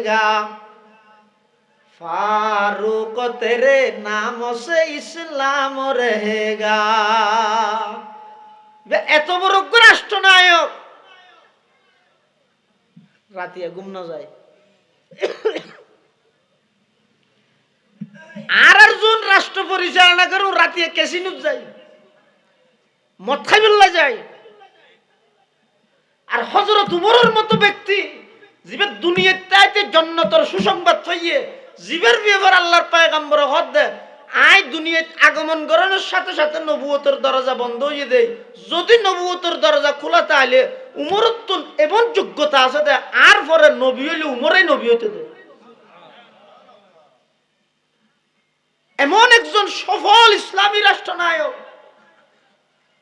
रहेगा, फारूक तेरे नाम से इस्लाम रहेगा। এত বড় রাষ্ট্রনায়ক রাতিয়া ঘুম না যায়। আর একজন রাষ্ট্র পরিচালনা করে রাতিয়া ক্যাসিনোত যায়, মদ খাইবল্লা যায়। আর হযরত উমরের মতো ব্যক্তি জীবের দুনিয়ার চাইতে জান্নাতের সুসংবাদ পাইয়ে জীবের ব্যাপার আল্লাহর পয়গম্বর হদ দেয়, আই দুনিয়াত আগমন করানোর সাথে সাথে নবুয়তের দরজা বন্ধ হয়ে দেয়। যদি নবুয়তের দরজা খোলা তাহলে উমরের তো এমন যোগ্যতা আছে যে আর পরে নবী হইলে উমরেই নবী হতে দেয়। এমন একজন সফল ইসলামী রাষ্ট্রনায়ক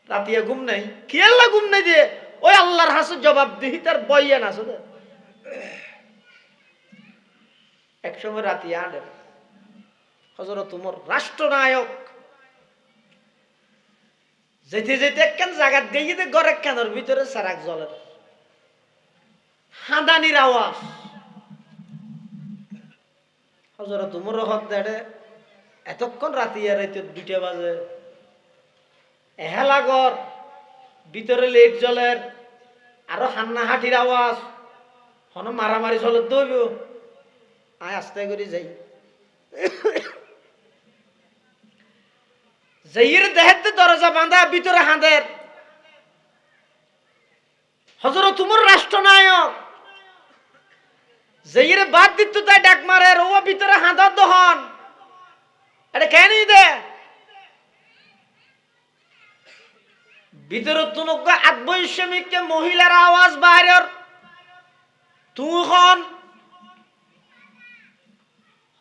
রাতিয়া ঘুম নাই। কি আল্লাহ ঘুম নাই যে ওই আল্লাহর হাসে জবাবদিহিতার বয়ান আছে। একসময় রাতিয়া আনে হযরত উমর রাষ্ট্রনায়ক যেতে যেতে একখান জায়গা দিয়ে ঘর একখানের ভিতরে সারাক জলের হাঁদানির আওয়াজ। হযরত উমর হদ দেড়ে এতক্ষণ রাতিয়া রাইতে 2টা বাজে, এহেলাগর ভিতরে লেট জলের আরো হান্নাহাটির আওয়াজ, হন মারামারি চলে দইব। আয় আস্তে করে যাই, যাইয়ের দেহেতে দরজা বাঁধা ভিতরে হাঁদের। হযরত উমর রাষ্ট্রনায়ক যাইয়ের বাদ দিত তাই ডাক মারে, ও ভিতরে হাঁদার দহন এটা কেন দে ভিতরে তুনক আটবৈষমিককে মহিলার আওয়াজ বাইরের তুখন।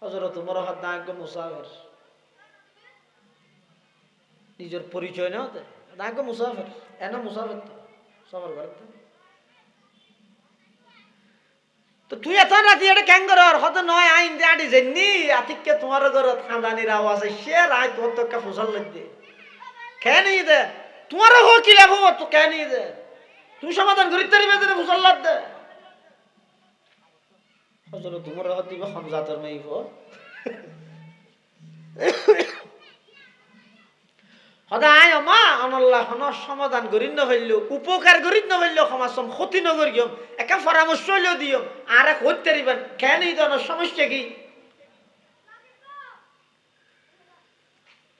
হযরত উমর হাত মুসাফির নিজের পরিচয় না হতে দাঁকে মুসাফির এনা মুসাফির তো সবার ঘরে তো তুই এত রাতি এটা কেন কর হতে নয় আইন দিয়ে আটি যাইনি আতিককে তোমার ঘর খাঁদানির আওয়াজ সে রায় তোর তো ফসল লাগবে কেন দে তোমারও হো কি লাভ হবো তো কেন দে তুই সমাধান করিতে পারবে না ফসল লাগ দে। হযরত উমর হাত দিবে হামজাতের মেয়ে হো সদায় মা অনল্লাহ সমাধান করি না হইল উপকার করি না হইল সমাজ ক্ষতি নগর গিয়ম একা পরামর্শ হইলেও দিও আর এক হইতে পারিবেন কেন এই ধরনের সমস্যা কি।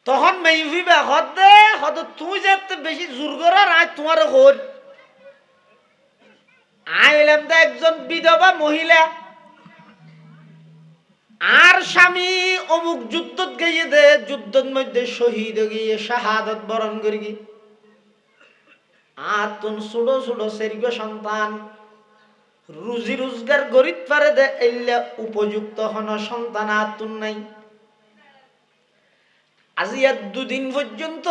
তখন মেইভিবা হদ দে হদ তুই যাতে বেশি জোর করার আয় তোমার হর আয় এলাম দে একজন বিধবা মহিলা আর স্বামী অমুক যুদ্ধত গিয়ে দে যুদ্ধের মধ্যে শহীদ গিয়ে শাহাদত বরণ করি গি আর তুন ছোটো ছোটো সেরিগ সন্তান রুজি রোজগার গরিব পারে দে এলে উপযুক্ত হন সন্তান আর তুন নাই। আজি আর 2 দিন পর্যন্ত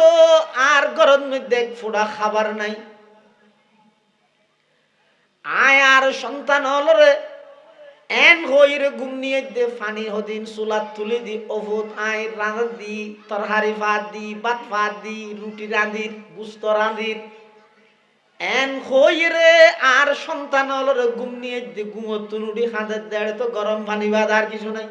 আর ঘরের মধ্যে ফোড়া খাবার নাই। আয় আর সন্তান হলরে এন হইরে ঘুম নিয়ে দে ফানি হদিন চুলাত তুলে দি অভূত আয় রাঁধ দি তরহারি ভাত দি ভাত ভাত দি রুটি রাঁধির গুস্ত রাঁধির এন হইরে আর সন্তান হলরে ঘুম নিয়ে দে ঘুমত তুলুডি হাঁদের দেড়ে তো গরম পানি ভাত আর কিছু নাই।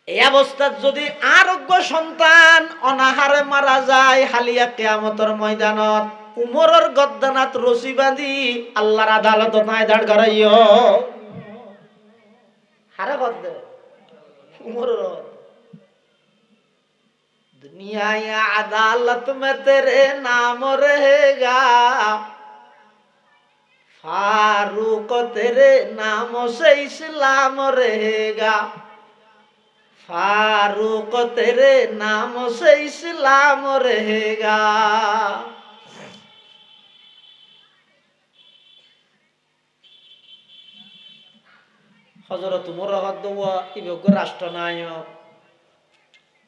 এই অবস্থাত যদি আরোগ্য সন্তান অনাহারে মারা যায় হালিয়া কিয়ামতের ময়দানত উমরের গদ্দানাত রশি বাঁধি আল্লাহর আদালত নাই দাঁড় করাইও হারে গদ্দে উমরের दुनिया अदालत में तेरे नाम रहेगा, फारूक तेरे नाम से इस्लाम रहेगा, फारूक तेरे नाम से इस्लाम रहेगा। হযরত উমর রাদিয়াল্লাহু ইবে রাষ্ট্রনায়ক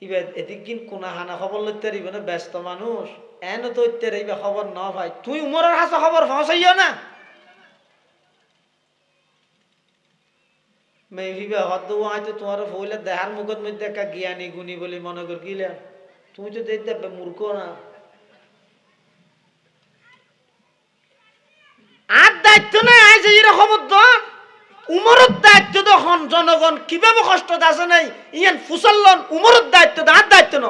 ইবে এদিকিন কোনা হানা খবর লইতে রিবে না ব্যস্ত মানুষ এন তো ইতে রিবে খবর না ভাই তুই উমরের হাতে খবর পৌঁছাইও না मैं भी हद दो आज तो तुम्हारा फोले देहार मुकद में देखा ज्ञानी गुनी बोली मनो कर गिले तुम तो देख दे मूर्खो ना आधा যে এরকম দন উমরের দায়িত্ব তো হন জনগণ কিভাবে কষ্ট আছে নাই ইয়ান ফুসাল্লন উমরের দায়িত্ব আর দায়িত্ব ন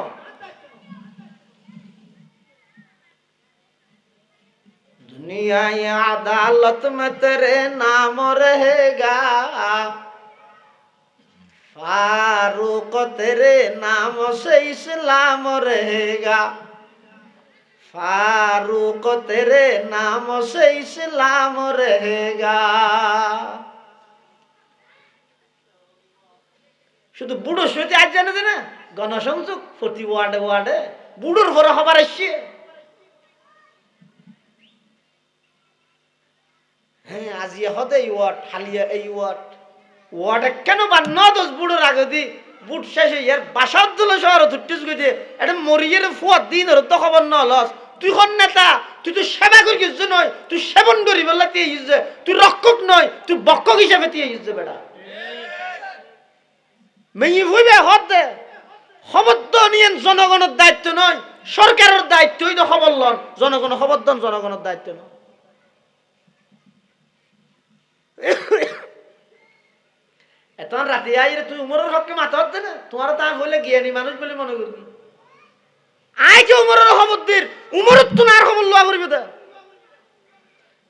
दुनिया अदालत में तेरे नाम रहेगा फारूक तेरे नाम से इस्लाम रहेगा फारूक तेरे नाम से इस्लाम रहेगा শুধু বুড়ো সইতে আজ জানে না গণসংযোগ প্রতি ওয়ার্ডে ওয়ার্ডে বুড়োর ঘরে হবার আসছে হ্যাঁ আজিয়া হদে এই ওয়ার্ড হালিয়া এই ওয়ার্ডে কেন বা ন দোষ বুড়োর আগে দি বুট শেষে ইয়ার বাসার দল শহর তুটিস গেছে এটা মরিয়ের ফুয়ার দিন ওর তো খবর ন লস তুই কোন নেতা তুই তো সেবা করি কিছু নয় তুই সেবন করি বললা তুই ইউজে তুই রক্ষক নয় তুই বক্ষক হিসাবে তুই ইউজে বেটা মেয়ে হইবে হতে খবর তো নিয়েন জনগণের দায়িত্ব নয় সরকারের দায়িত্বই তো খবর লন জনগণ খবর দেন জনগণের দায়িত্ব নয় এখন রাতে আইরে তুই উমরের হককে মাথা হচ্ছে না তোমার তা বলে জ্ঞানী মানুষ বলে মনে করবি আই যে উমরের খবর দির উমরের তো আর খবর লওয়া করবি তা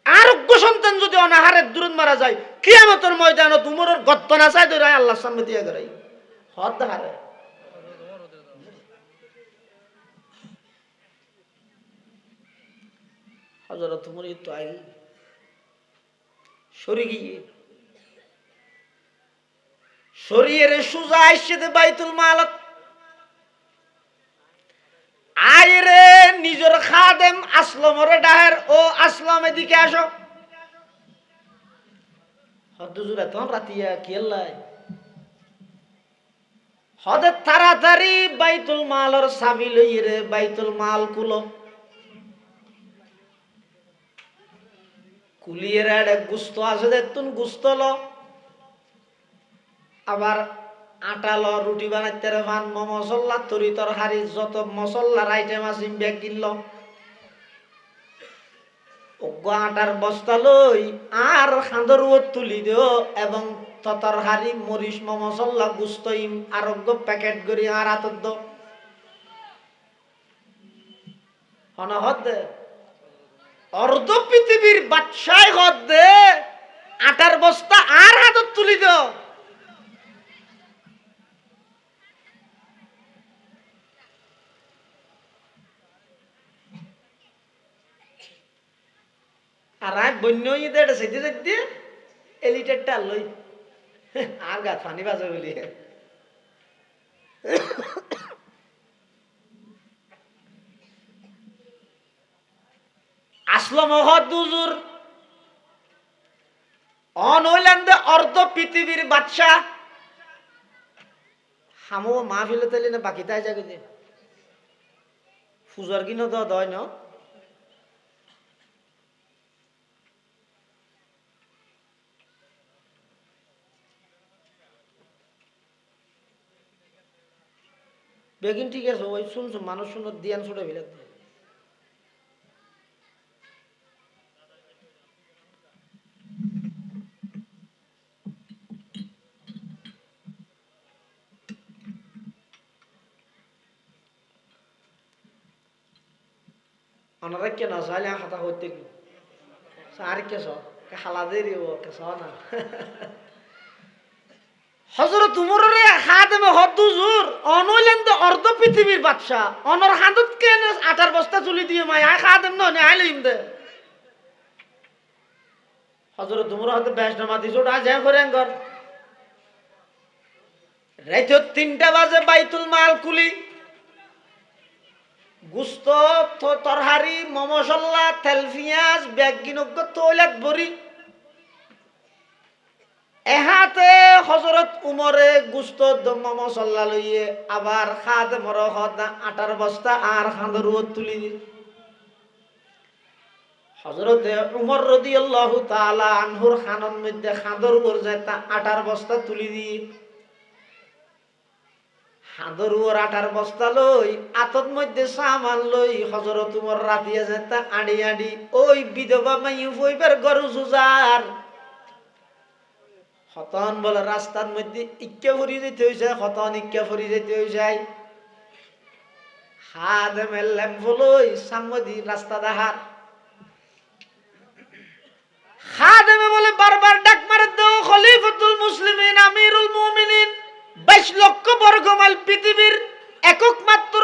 আরোগ্য সন্তান যদি অনাহারের দূরত মারা যায় কিয়ামতের ময়দানত উমরের গদ্দ না চাই ধরে আল্লাহর সামনে দিয়া করাই হদ হারে হযরত উমর তো আই সরে গিয়ে শরীরের সুজা আইসে বাইতুল মাল আইরে নিজের খাদেম আসলমরে ডাহের ও আসলাম এদিকে আসো হদ্দুজুর এত রাতিয়া কেল্লাই হদে তাড়াতাড়ি বাইতুল মালর চাবি লইরে বাইতুল মাল কুলো কুলিয়ে রে গুস্ত আছে দেখতুন গুস্ত লো আবার আটা ল রুটি বানাইতে রে ভান মশলা তরি তরকারি যত মশলার আইটেম আছে ব্যাগ কিনল আটার বস্তা লই আর খাঁদর তুলি দিও এবং তরকারি মরিচ মশলা গুস্ত আরোগ্য প্যাকেট করি আর হাতত দো হন হদে অর্ধ পৃথিবীর বাদশাহ হদে আটার বস্তা আর হাতত তুলি দিও আর আয় বন্য এটা সেদিন দিয়ে এলিটারটা লই আর গা পানি বাজে বলি আসলো মহদুজুর অনৈলান্দে অর্ধ পৃথিবীর বাদশা হামো মাহফিলে তাইলে না বাকি তাই জাগে ফুজার কিনো দয় না বেগিন ঠিক আছে ওই শুনছো মানুষ শুনো দিয়ান ছুটে ফেলে ওনারা কেন সালে হাতা হইতে কি আর কেস খালা দেরি ও কেস না হযরত উমরের খাদেমে হদ্দুজুর অনৈলেন তো অর্ধ পৃথিবীর বাদশা অনর হাতত কেন আটার বস্তা চুলি দিয়ে মাই আয় খাদেম নয় আইলিম দে হযরত উমর হাতে বেশ নামাতি ছোট আজ করে ঘর রাত 3টা বাজে বাইতুল মাল কুলি গুস্ত তরহারি মশলা তেল পিঁয়াজ ব্যাগিনজ্ঞ তৈলাত ভরি এহাতে হযরত উমরে গুস্ত মশলা লইয়ে আবার খাদ মরহদ আটার বস্তা আর খাঁদর তুলি দিল হযরত উমর রাদিয়াল্লাহু তাআলা আনহুর খানন মধ্যে খাঁদর উপর যায় তা আটার বস্তা তুলি দিয়ে খাঁদর উপর আটার বস্তা লই আতর মধ্যে সামান লই হযরত উমর রাতিয়া যায় তা আড়ি আড়ি ওই বিধবা মাইয়ু ফইবার গরু সুজার হতন বলে রাস্তার মধ্যে ইক্কা ফুরি যেতে হয়েছে, হতন ইক্কা ফুরি যেতে হয়েছে। খাদেমের ল্যাম্পলই সামদি রাস্তা দেখার। খাদেমে বলে বারবার ডাক মারে দাও, খলিফাতুল মুসলিমিন আমিরুল মুমিনিন, 22 লক্ষ বর্গ মাইল পৃথিবীর একক মাত্র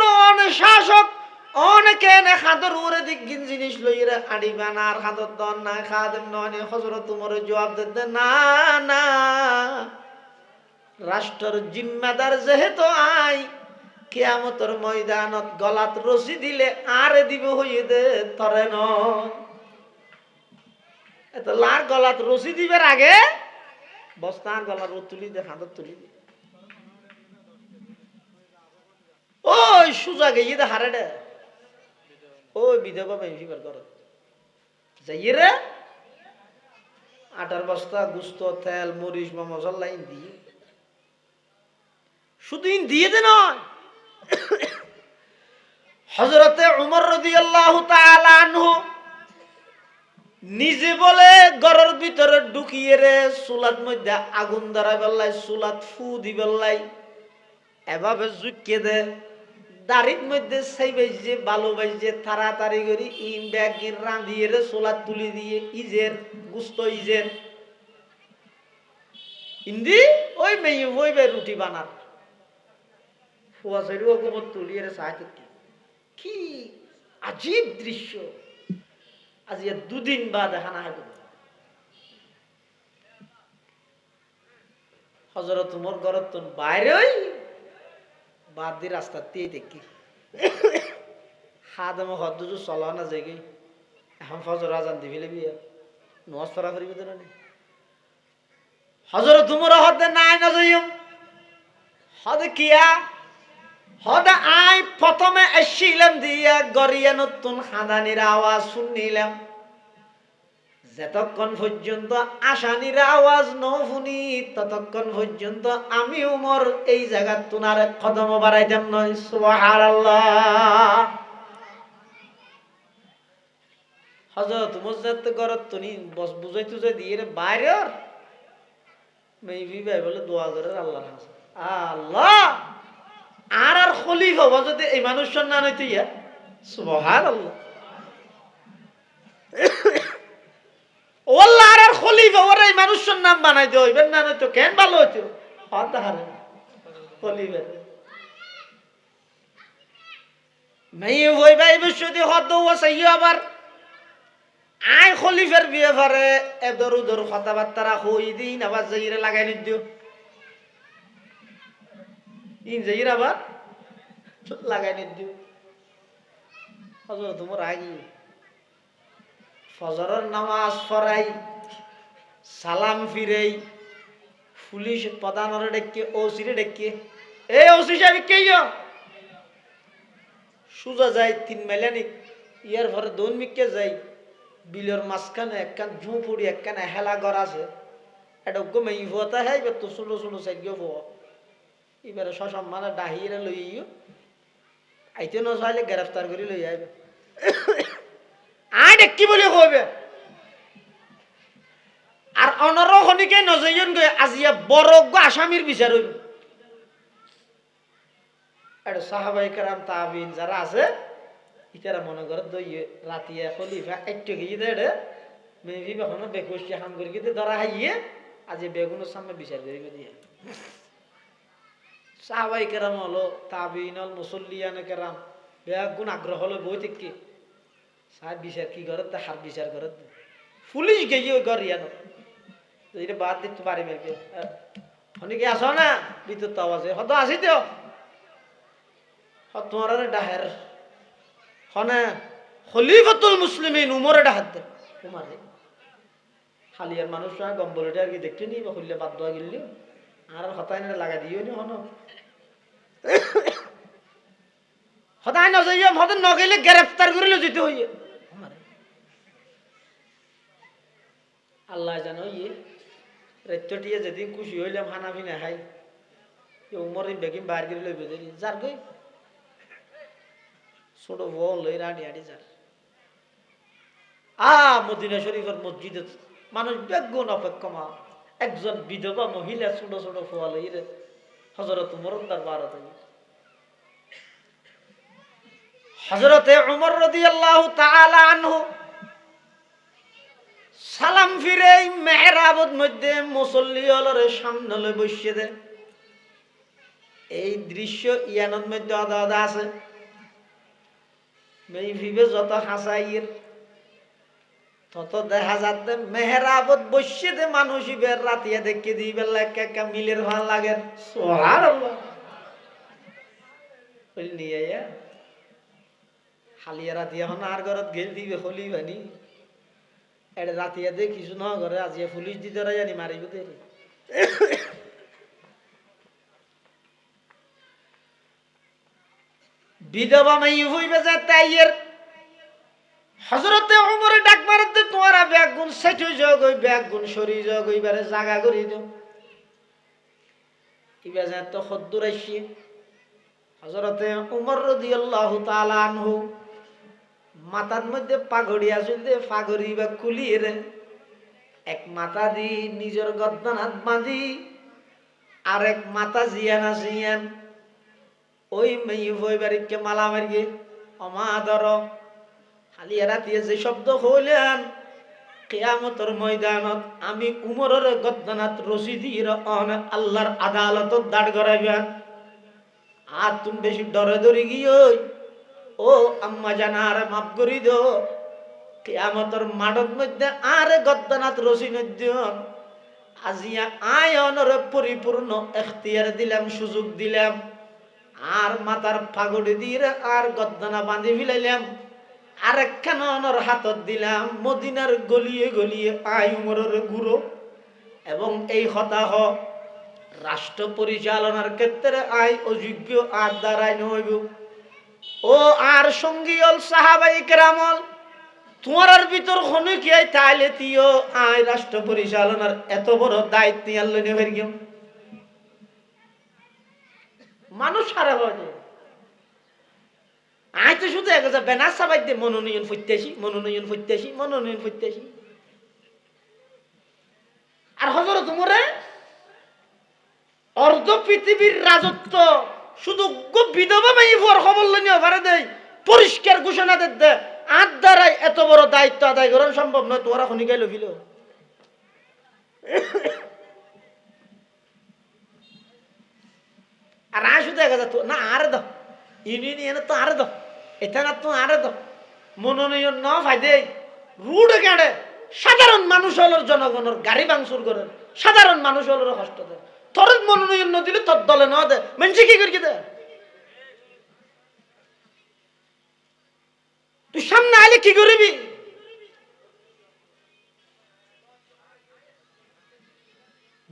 শাসক, অনেকে এনে খাদর উড়ে দিক জিনিস লইরে আড়িবেন আর খাদর দন না। খাদেম নয় হজরত তোমার জবাব দিতে, না না, রাষ্ট্রের জিম্মাদার যেহেতু আই, কিয়ামতের ময়দানত গলাত রশি দিলে আরে দিব হইয়ে দে তরে নয়। এত লার গলাত রশি দিবার আগে বস্তার গলার তুলি দে, হাতত তুলি দে। ওই সুজা গিয়ে দে হারে দে, ওই বিধবা বেশিবার কর যাইয়ে রে আটার বস্তা গুস্ত তেল মরিচ বা মশলা ইন দিয়ে, শুধু ইন দিয়ে দে নয়। হযরতে উমর রাদিয়াল্লাহু তাআলা আনহু নিজে বলে ঘরের ভিতরে ঢুকিয়ে রে চুলার মধ্যে আগুন ধরাই বেল্লাই, চুলাত ফু দি বেল্লাই, এভাবে জুটকে দে দাড়ির মধ্যে সেই বাইজে বালু বাইজে তাড়াতাড়ি করে ইন ব্যাগ রাঁধিয়ে রে চুলাত তুলি দিয়ে ইজের গুস্ত ইজের ইন্দি ওই মেয়ে ওই বে রুটি বানার ফুয়া সাইডু ওকে তুলিয়ে রে সাহায্য। কি আজীব দৃশ্য, আজ দুদিন বাদ হানা হবে। হযরত উমর ঘরত বাইরে ওই বাদ দি রাস্তা দিয়ে দেখি খাদেম হদ্দুজু চলা না যাই এখন ফজর আজান দি ফেলে বিয়া নমাজ পড়া করিবে তো না। হযরত উমর হদে নাই না যাইম, হদে কিয়া হদে আই প্রথমে এসেছিলাম দিয়া গড়িয়া নতুন হাদানির আওয়াজ শুনিলাম, যতক্ষণ পর্যন্ত আসানির আওয়াজ ন শুনি ততক্ষণ পর্যন্ত আমি উমর এই জায়গা তুনার কদম বাড়াইতাম নয়। সুবহানাল্লাহ। হযরত উমর যাতে ঘরত তুনি বস বুঝাই তুঝাই দিয়ে বাইরের মেবি ভাই বলে দোয়া করে আল্লাহর কাছে, আল্লাহ আর আর খলিফা হবো যদি এই মানুষের না নইতে ইয়া। সুবহানাল্লাহ। ওল্লাহ আর খলিফা ওরা এই মানুষের নাম বানাই দিও ইবেন না নইতো কেন ভালো হইতো অতাহারে খলিফা মেই হই ভাই বসদি হদ ওয়াসাইয়া আবার আই খলিফার বিয়ে পারে এদর উদর কথাবার্তা হই দিন আবার যাইরে লাগাই নিদিও ইন যাইরে আবার লাগাই নিদিও। হযরত উমর আগি ফজরের নামাজ পড়াই সালাম ফিরেই পুলিশ প্রধানরে ডেকে ওসিরে ডেকে, এই ওসি সাহেব কে সুজা যায় 3 মাইলানি ইয়ার পরে 2 মিকে যাই বিলের মাঝখানে একখান ঝুঁপুড়ি একখানে হেলা ঘর আছে, এটা গমে ইভতা হয় এবার তো ষোলো ষোলো সাইড গিয়ে হো এবারে সসম্মানে ডাহিয়ে লই আইতে ন চাইলে গ্রেফতার করে লই আইবে। আই কি বলে কইবে আর অনর খনিকে নজয়ন গে আজিয়া বড় আসামির বিচার হইল। এটা সাহাবায়ে কেরাম তাবিন যারা আছে ইতারা মনে করে দই রাতিয়া খলিফা একটু গিয়ে দেড়ে মেবি এখনো বেকুশি হাম করে গিয়ে ধরা হাইয়ে আজ বেগুনের সামনে বিচার করিবে দিয়ে। সাহাবায়ে কেরাম হলো তাবিন হল মুসল্লিয়ানে কেরাম বেগুন আগ্রহ হলো বই থেকে সাহেব বিচার কি করে তা হার বিচার করে পুলিশ গিয়ে গড়িয়া না এটা বাদ দিতে পারিবে কে অনেকে আসো না বিদ্যুৎ আওয়াজে হয়তো আসি তো তোমার ডাহের হনে খলিফাতুল মুসলিমিন উমরে ডাহাত দে তোমারে হালিয়ার মানুষ গম্বলটা আর কি দেখতে নি বা খুললে বাদ দেওয়া গেলি আর হতায় না লাগা দিও নি হন হতায় না যাইয়া হতে নগেলে গ্রেফতার করিলে যেতে হইয়ে আল্লাহ জানো ইয়ে রেত্তটিয়ে যেদিন খুশি হইলাম হানাফি না খাই উমর বেগিম বাইর করে লইবে দেরি যার গই ছোট বল লই রাডি আডি যার মদিনা শরীফের মসজিদে মানুষ বেগুন অপেক্ষমা একজন বিধবা মহিলা ছোট ছোট ফোয়াল হযরত উমর দরবারে হযরতে উমর রাদিয়াল্লাহু তাআলা আনহু সালাম ফিরে মেহরাবের মধ্যে মুসল্লি হলরে সামনে লয়ে বসিয়ে দেয়। এই দৃশ্য ইয়ানের মধ্যে আদা আদা আছে। মেইভিবে যত হাসাইয়ের তত দেখা যাচ্ছে মেহরাবত বসিয়ে দে মানুষ ইবের রাতিয়া দেখে দিবে একা মিলের ভাল লাগে। সুবহানাল্লাহ বল নিয়ে হালিয়া রাতিয়া হন আর ঘরত গেল দিবে হলি বানি এটা রাতিয়া দে কিছু না করে আজিয়া পুলিশ দিতে জানি মারিব দে। বিধবা মাই হইবে যে তাইয়ের হযরতে ওমরে ডাক মারতে তোমারা ব্যাগ গুণ সেটু যোগ ওই ব্যাগ গুণ সরি যোগ ওইবারে জায়গা করে দাও। ইবা যে তো খদ্দুর আইছে হযরতে ওমর রাদিয়াল্লাহু তাআলা আনহু মাথার মধ্যে পাগড়ি আছে দে পাগড়ি বা কুলিয়ে রে এক মাথা দি নিজের গর্দন হাত বাঁধি আর এক মাথা জিয়ান আসিয়ান ওই মেয়ে হইবারিকে মালা মারিয়ে অমা ধর হালিয়া রাতিয়ে যে শব্দ হইলেন কিয়ামতের ময়দানত আমি উমরের গদ্দানাত রশি দিয়ে আল্লাহর আদালতত দাঁড় করাইবেন। আর তুমি বেশি ডরে ধরে গিয়ে ও আম্মা জানার মাফ করি দো কিয়ামতের মাঠের মধ্যে আর গদ্দানাত রশি নদ্যন আজিয়া আয়নের পরিপূর্ণ এখতিয়ার দিলাম সুযোগ দিলাম আর মাথার পাগড়ি দিয়ে আর গদ্দানা বাঁধি ফেলাইলাম আর একখানোর হাতত দিলাম মদিনার গলিয়ে গলিয়ে আই উমরের গুরু এবং এই হতাহ রাষ্ট্র পরিচালনার ক্ষেত্রে আই অযোগ্য আর দ্বারাই নইব। ও আর সঙ্গী অল সাহাবাই কেরামল তোমার ভিতর হনু কি তাইলে তিও আই রাষ্ট্র পরিচালনার এত বড় দায়িত্ব আল্লাহ নেবের গেম মানুষ সারা বাজে আই তো শুধু এক বেনার সাবাই দিয়ে মনোনয়ন ফুটতেছি মনোনয়ন ফুটতেছি মনোনয়ন ফুটতেছি আর হযরত উমরে অর্ধ পৃথিবীর রাজত্ব শুধু বিধবা মাইফর খবর লইয়া পারে দেয় পরিষ্কার ঘোষণা দে আর দ্বারাই এত বড় দায়িত্ব আদায় করা সম্ভব নয়। তোরা খনি গাইল ফিল আর আয় শুধু দেখা যাত না আরে দাও ইউনিয়ন তো আরে দাও এটা না তো আরে দাও মনোনয়ন ন ফাইদে রুড কেড়ে সাধারণ মানুষ হলোর জনগণের গাড়ি ভাঙচুর করেন সাধারণ মানুষ হলোর কষ্ট দেয় তোর মনোনয়ন ন দিলে তোর দলে ন দে মানুষ কি করি দে তুই সামনে আইলে কি করবি?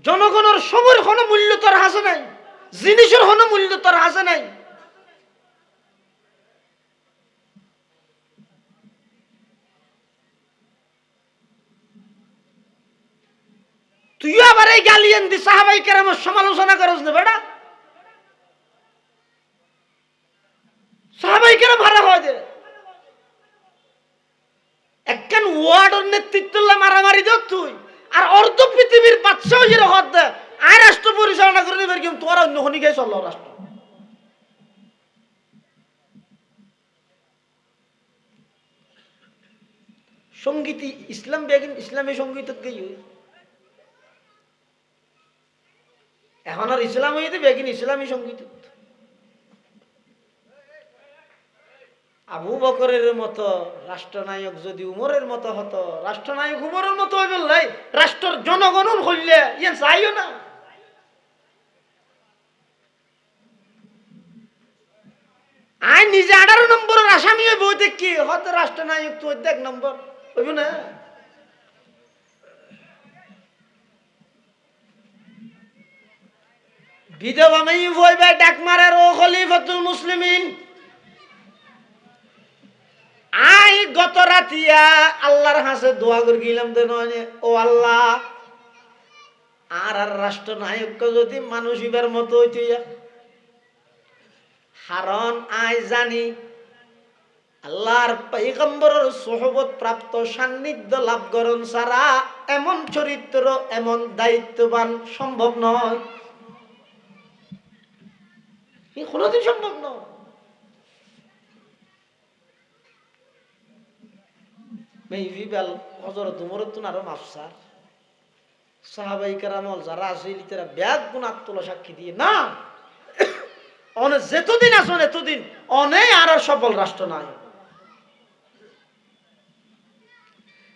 জনগণের সময়ের কোনো মূল্য তোর হাসে নাই জিনিসের কোনো মূল্য তোর হাসে নাই। তুই আবার এই গালিয়ান দি সাহাবাই কেরামের সমালোচনা করস না বেটা সাহাবাই কেরাম ভাড়া হয় দে একখান ওয়ার্ডের নেতৃত্ব মারামারি দেখ তুই আর অর্ধ পৃথিবীর বাদশাহ হিরে হদ দে আর রাষ্ট্র পরিচালনা করে দেবে কেমন তোরা অন্য খনি গায়ে চলল রাষ্ট্র সঙ্গীত ইসলাম বেগিন ইসলামী সঙ্গীত গেই এখন আর ইসলাম হইতে বেগিন ইসলামী সঙ্গীত আবু বকরের মতো রাষ্ট্রনায়ক যদি উমরের মতো হতো রাষ্ট্রনায়ক উমরের মতো হয়ে বললাই রাষ্ট্রের জনগণ হইলে ইয়ে চাইও না। আই নিজে 18 নম্বরের আসামি হইব কি হতে রাষ্ট্রনায়ক তো 1 নম্বর হইব না। বিধবা মেয়ে হইবে ডাক মারার ও খলিফাতুল মুসলিমিন আই গত রাতিয়া আল্লাহর কাছে দোয়া করে গেলাম দেন ও আল্লাহ আর আর রাষ্ট্রনায়ককে যদি মানুষ ইবার মতো হইতে কারণ আই জানি আল্লাহর পয়গম্বরের সোহবত প্রাপ্ত সান্নিধ্য লাভ করুন সারা এমন চরিত্র এমন দায়িত্ববান সম্ভব নয়, কোনোদিন সম্ভব নয়। মেইভিবাল হযরত ওমর তুন আরো মাফসার সাহাবাই কেরামল যারা আছে তারা ব্যাগ গুণ আত্মলা সাক্ষী দিয়ে না অনেক যেতদিন আসুন এতদিন অনেক আরো সফল রাষ্ট্র নাই,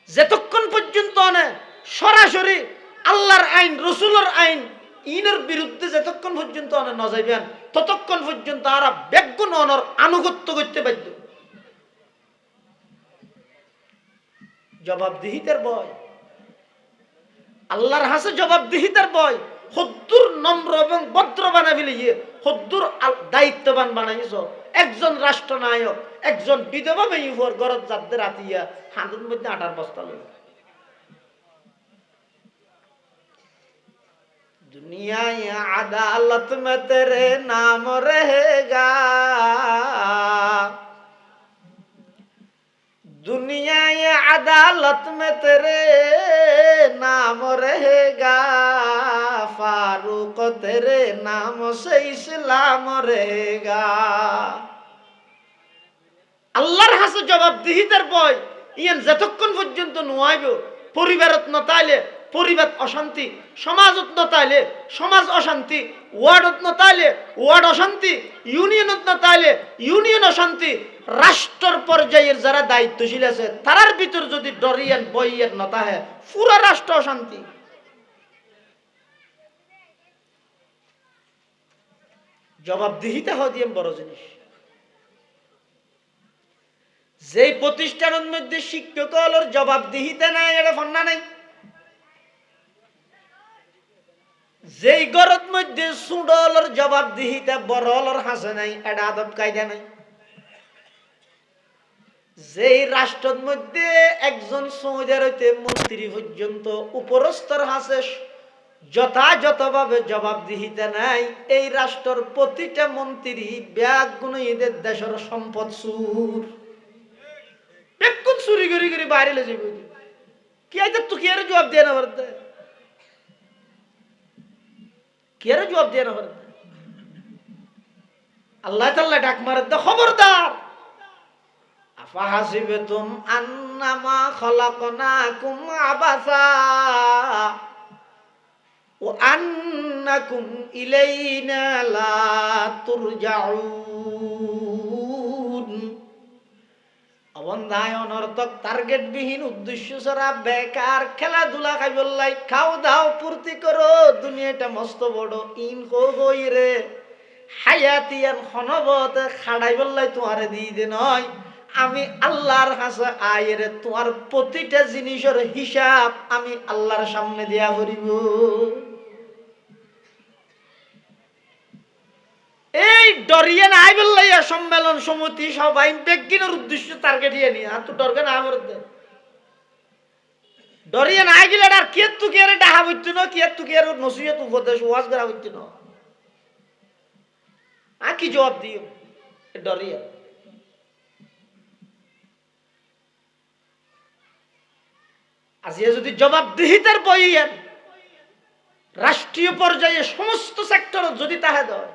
যতক্ষণ পর্যন্ত অনেক সরাসরি আল্লাহর আইন রসুলের আইন ইনের বিরুদ্ধে যতক্ষণ পর্যন্ত অনেক ন যাইবেন ততক্ষণ পর্যন্ত আর ব্যাগুণ অনর আনুগত্য করতে বাধ্য। জবাবদিহিতার ভয়, আল্লাহর হাসে জবাবদিহিতার ভয়, হদ্দুর নম্র এবং ভদ্র বানাবিলে হদ্দুর দায়িত্ববান বানাইছ একজন রাষ্ট্রনায়ক একজন বিধবা মেয়ে গরত যাদের আতিয়া হাতের মধ্যে আটার বস্তা লই। दुनिया अदालत में तेरे नाम रहेगा, दुनिया अदालत में तेरे नाम रहेगा, फारूक तेरे नाम से इस्लाम रहेगा। আল্লাহর হাসে জবাবদিহিতার ভয় ইয়ান যতক্ষণ পর্যন্ত নুয়াইব পরিবারত নতাইলে পরিবার অশান্তি, সমাজত নতাইলে সমাজ অশান্তি, ওয়ার্ডত নতাইলে ওয়ার্ড অশান্তি, ইউনিয়নত নতাইলে ইউনিয়ন অশান্তি, রাষ্ট্রের পর্যায়ের যারা দায়িত্বশীল আছে তারার ভিতর যদি ডরিয়ান বইয়ান নতাহে পুরো রাষ্ট্র অশান্তি। জবাবদিহিতা হদিয়াম বড় জিনিস। যেই প্রতিষ্ঠানের মধ্যে শিক্ষক হলোর জবাবদিহিতা নাই এটা ফন্না নাই, যেই গরত মধ্যে সুডলর জবাবদিহিতা বড়লর হাসে নাই এটা আদব কায়দা নাই, যেই রাষ্ট্রের মধ্যে একজন সৌদের হইতে মন্ত্রী পর্যন্ত উপরস্তর হাসে যথাযথভাবে জবাবদিহিতা নাই, এই রাষ্ট্রের প্রতিটা মন্ত্রী ব্যাগ গুণীদের দেশের সম্পদ সুর বেকুন চুরি করি করি বাইরে লে যাবে কি আইতে তো কি আর জবাব দিয়ে না পারতে, কি আর জবাব দিয়ে না পারতে। আল্লাহ তাআলা ডাক মারে দে খবরদার, আফা হাসিবাতুম আন্নামা খলাকনাকুম আবাসা ওয়া আন্নাকুম ইলাইনা লা তুরজাউন। অবন্ধায় অনর্থক টার্গেট বিহীন উদ্দেশ্য ছাড়া বেকার খেলাধুলা খাইবল্লাই খাও দাও ফুর্তি করো, দুনিয়াটা মস্ত বড় ইন কই রে হায়াতিয়ান খনবতে খাড়াই বললাই তোমারে দিয়ে দে নয়, আমি আল্লাহর কাছে আয়ের তোমার প্রতিটা জিনিসের হিসাব আমি আল্লাহর সামনে দেয়া করিব। এই ডরিয়ে নাই বললাইয়া সম্মেলন সমিতি সবাই বেগিনের উদ্দেশ্য টার্গেটিয়ে নিয়ে আর তো ডরকে না করতে ডরিয়ে নাই গেলে আর কে তু কে ডাহা হইতো না কে তু কে নসিহত উপদেশ ওয়াজ করা হইতো না আ কি জবাব দিও ডরিয়ে। আজিয়া যদি জবাবদিহিতার বইয়েন রাষ্ট্রীয় পর্যায়ে সমস্ত সেক্টর যদি তাহে দেয়